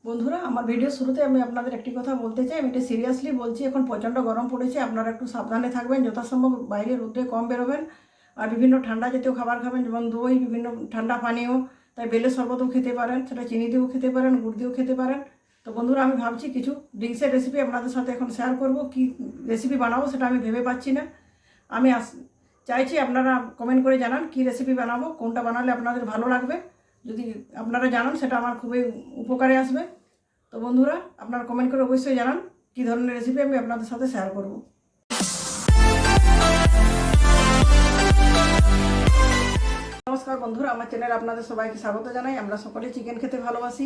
বন্ধুরা, আমার ভিডিও শুরুতে আমি আপনাদের একটি কথা বলতে চাই। আমি এটা সিরিয়াসলি বলছি। এখন প্রচণ্ড গরম পড়েছে, আপনারা একটু সাবধানে থাকবেন, যথাসম্ভব বাইরে রোদে কম বেরোবেন। আর বিভিন্ন ঠান্ডা জাতীয় খাবার খাবেন, যেমন দই, বিভিন্ন ঠান্ডা পানীয়, তাই বেলের শরবতও খেতে পারেন, সেটা চিনি দিয়েও খেতে পারেন, গুড় দিয়েও খেতে পারেন। তো বন্ধুরা, আমি ভাবছি কিছু ড্রিঙ্কসের রেসিপি আপনাদের সাথে এখন শেয়ার করব। কি রেসিপি বানাবো সেটা আমি ভেবে পাচ্ছি না। আমি চাইছি আপনারা কমেন্ট করে জানান কি রেসিপি বানাবো, কোনটা বানালে আপনাদের ভালো লাগবে। যদি আপনারা জানান সেটা আমার খুবই উপকারে আসবে। তো বন্ধুরা, আপনারা কমেন্ট করে অবশ্যই জানান কী ধরনের রেসিপি আমি আপনাদের সাথে শেয়ার করব। নমস্কার বন্ধুরা, আমার চ্যানেলে আপনাদের সবাইকে স্বাগত জানাই। আমরা সকলে চিকেন খেতে ভালোবাসি।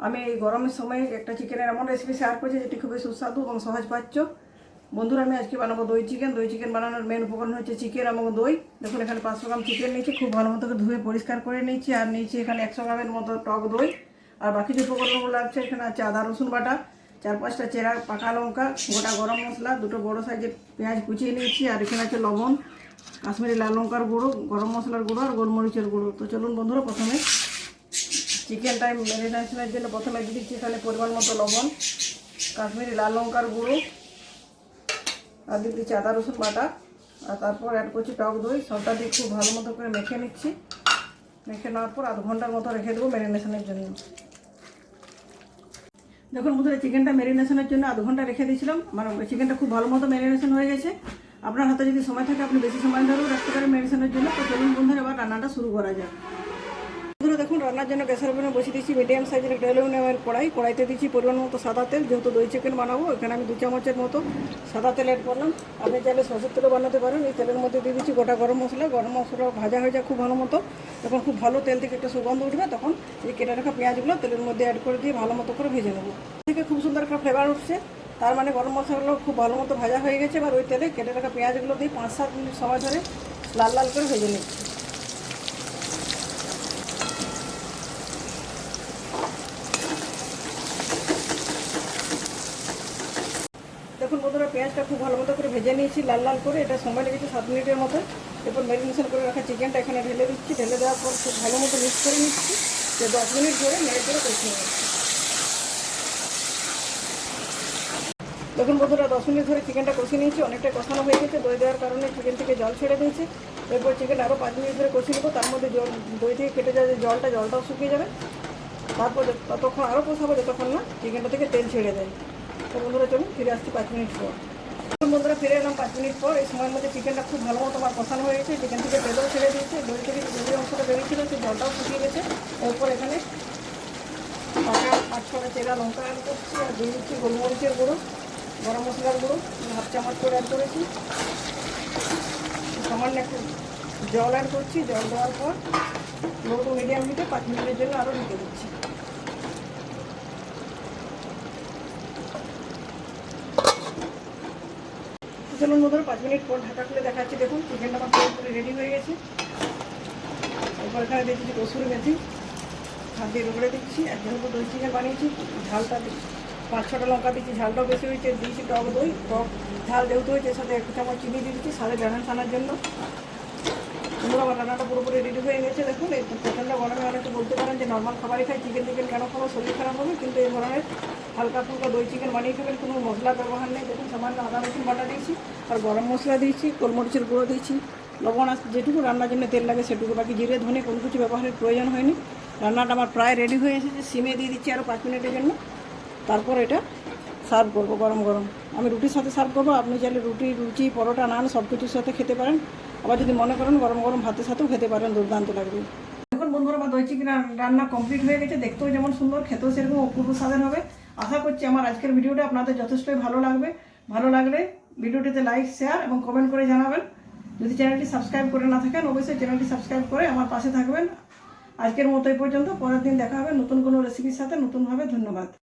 আমি এই গরমের সময় একটা চিকেনের এমন রেসিপি শেয়ার করছি যেটি খুবই সুস্বাদু এবং সহজপাচ্য। বন্ধুরা, আমি আজকে বানাবো দই চিকেন। দই চিকেন বানানোর মেন উপকরণ হচ্ছে চিকেন এবং দই। দেখুন, এখানে 500 গ্রাম চিকেন নিয়েছি, খুব ভালো মতো ধুয়ে পরিষ্কার করে নিয়েছি। আর নিয়েছি এখানে 100 গ্রামের মতো টক দই। আর বাকি যে উপকরণগুলো আছে এখানে আছে আদা রসুন বাটা, 4-5টা চেরা পাকা লঙ্কা, গোটা গরম মশলা, 2টো বড়ো সাইজের পেঁয়াজ কুচিয়ে নিয়েছি। আর এখানে আছে লবণ, কাশ্মীরি লাল লঙ্কার গুঁড়ো, গরম মশলার গুঁড়ো আর গোলমরিচের গুঁড়ো। তো চলুন বন্ধুরা, প্রথমে চিকেনটা ম্যারিনেশনের জন্য প্রথমে দিয়ে দিচ্ছি এখানে পরিমাণ মতো লবণ, কাশ্মীরি লাল লঙ্কার গুঁড়ো, আর দিয়ে দিচ্ছি আদা রসুন বাটা, আর তারপর অ্যাড করছি টক দই। সবটা দিয়ে খুব ভালো মতো করে মেখে নিচ্ছি। মেখে নেওয়ার পর আধ ঘন্টার মতো রেখে দেবো ম্যারিনেশনের জন্য। দেখুন বন্ধুরা, চিকেনটা ম্যারিনেশনের জন্য আধ ঘন্টা রেখে দিয়েছিলাম। আমার চিকেনটা খুব ভালো মতো ম্যারিনেশন হয়ে গেছে। আপনার হাতে যদি সময় থাকে আপনি বেশি সময় ধরেও রাখতে পারেন ম্যারিনেশনের জন্য। তো চলুন বন্ধুরা, এবার রান্নাটা শুরু করা যাক। বন্ধুরা দেখুন, রান্নার জন্য গ্যাসের ওভেনে বসিয়ে দিচ্ছি মিডিয়াম সাইজের একটা অ্যালুমিনিয়ামের কড়াইতে দিচ্ছি পরিমাণ মতো সাদা তেল। যেহেতু দই চিকেন বানাবো, এখানে আমি 2 চামচের মতো সাদা তেল অ্যাড করলাম। আপনি চাইলে সরষের তেলও বানাতে পারেন। এই তেলের মধ্যে দিয়ে দিচ্ছি গোটা গরম মশলা। গরম মশলা ভাজা হয়ে যায় খুব ভালো মতো। যখন খুব ভালো তেল থেকে একটা সুগন্ধ উঠবে, তখন এই কেটে রাখা পেঁয়াজগুলো তেলের মধ্যে অ্যাড করে দিয়ে ভালো মতো করে ভেজে নেবো। থেকে খুব সুন্দর একটা ফ্লেভার উঠছে, তার মানে গরম মশলাগুলো খুব ভালো মতো ভাজা হয়ে গেছে। এবার ওই তেলে কেটে রাখা পেঁয়াজগুলো দিয়ে 5-7 মিনিট সময় ধরে লাল লাল করে ভেজে নিচ্ছি। দেখুন বন্ধুরা, পেঁয়াজটা খুব ভালো মতো করে ভেজে নিয়েছি লাল লাল করে। এটা সময় লেগেছে 7 মিনিটের মতো। এরপর ম্যারিনেশন করে রাখা চিকেনটা এখানে ঢেলে দিচ্ছি। ঢেলে দেওয়ার পর খুব ভালো মতো মিক্স করে নিচ্ছি। 10 মিনিট ধরে নেড়ে করে কষিয়ে নিচ্ছি। দেখুন বন্ধুরা, 10 মিনিট ধরে চিকেনটা কষিয়ে নিয়েছি। অনেকটা কষানো হয়ে গেছে। দই দেওয়ার কারণে চিকেন থেকে জল ছেড়ে দিয়েছে। এরপর চিকেন আরও 5 মিনিট ধরে কষিয়ে নেবো। তার মধ্যে দই থেকে কেটে যাওয়া যে জলটাও শুকিয়ে যাবে। তারপর ততক্ষণ আরও কষাবো যতক্ষণ না চিকেনটা থেকে তেল ছেড়ে দেয়। তো বন্ধুরা চলুন ফিরে আসছি 5 মিনিট পর। বন্ধুরা ফিরে এলাম 5 মিনিট পর। এই সময়ের মধ্যে চিকেনটা খুব ভালো মতো আমার কষানো হয়ে গেছে। চিকেন থেকে তেলও ছেড়ে দিয়েছে। দই থেকে যে অংশটা বেরিয়েছিল সেই জলটাও শুকিয়ে গেছে। এরপর এখানে 5-6টা চেরা লঙ্কা অ্যাড করছি। আর দিয়ে দিচ্ছি গোলমরিচের গুঁড়ো, গরম মশলার গুঁড়ো 1/2 চামচ করে অ্যাড করেছি। সামান্য একটু জল অ্যাড করছি। জল দেওয়ার পর লো টু মিডিয়াম হিটে 5 মিনিটের জন্য আরও ঢেকে দিচ্ছি। চলুন বন্ধুরা, 5 মিনিট পর ঢাকা খুলে দেখাচ্ছি। দেখুন চিকেনটা আমার পুরোপুরি রেডি হয়ে গেছে। এরপর এখানে দিয়ে দিচ্ছি কসুরি মেথি, হাত দিয়ে রগড়ে দিচ্ছি। আর যেহেতু দই চিকেন বানিয়েছি, ঝালটা 5-6টা লঙ্কা দিচ্ছি, ঝালটাও বেশি হয়েছে। দিয়েছি টক দই, টক ঝাল যেহেতু হয়েছে এর সাথে 1 চামচ চিনি দিয়ে দিচ্ছি স্বাদে ব্যালেন্স আনার জন্য। বন্ধুরা, আমার রান্নাটা পুরোপুরি রেডি হয়ে গেছে। দেখুন, এই প্রচণ্ড গরমে অনেকে বলতে পারেন যে নর্মাল খাবারই খাই, চিকেন কেন খাবো, শরীর খারাপ হবে। কিন্তু এই ধরনের হালকা ফুলকা দই চিকেন বানিয়ে খাবেন, কোনো মশলা ব্যবহার নেই। দেখুন, সামান্য আদা রসুন বাটা দিয়েছি, আর গরম মশলা দিয়েছি, গোলমরিচের গুঁড়ো দিয়েছি, লবণ যেটুকু রান্নার জন্য তেল লাগে সেটুকু, বাকি জিরে ধনে কোনো কিছু ব্যবহারের প্রয়োজন হয়নি। রান্নাটা আমার প্রায় রেডি হয়ে এসেছে। সিমে দিয়ে দিচ্ছি আরও 5 মিনিটের জন্য। তারপর এটা সার্ভ করবো গরম গরম। আমি রুটির সাথে সার্ভ করবো। আপনি চাইলে রুটি, লুচি, পরোটা, নান সব কিছুর সাথে খেতে পারেন। আবার যদি মনে করেন গরম গরম ভাতের সাথেও খেতে পারেন, দুর্দান্ত লাগবে। এখন বন্ধুরা, আমার দই চিকেন রান্না কমপ্লিট হয়ে গেছে। দেখতেও যেমন সুন্দর, খেতেও সেরকম অপূর্ব স্বাদের হবে। আশা করছি আমার আজকের ভিডিওটা আপনাদের যথেষ্টই ভালো লাগবে। ভালো লাগলে ভিডিওটিতে লাইক, শেয়ার এবং কমেন্ট করে জানাবেন। যদি চ্যানেলটি সাবস্ক্রাইব করে না থাকেন, অবশ্যই চ্যানেলটি সাবস্ক্রাইব করে আমার পাশে থাকবেন। আজকের মতো এই পর্যন্ত। পরের দিন দেখা হবে নতুন কোনো রেসিপির সাথে, নতুনভাবে। ধন্যবাদ।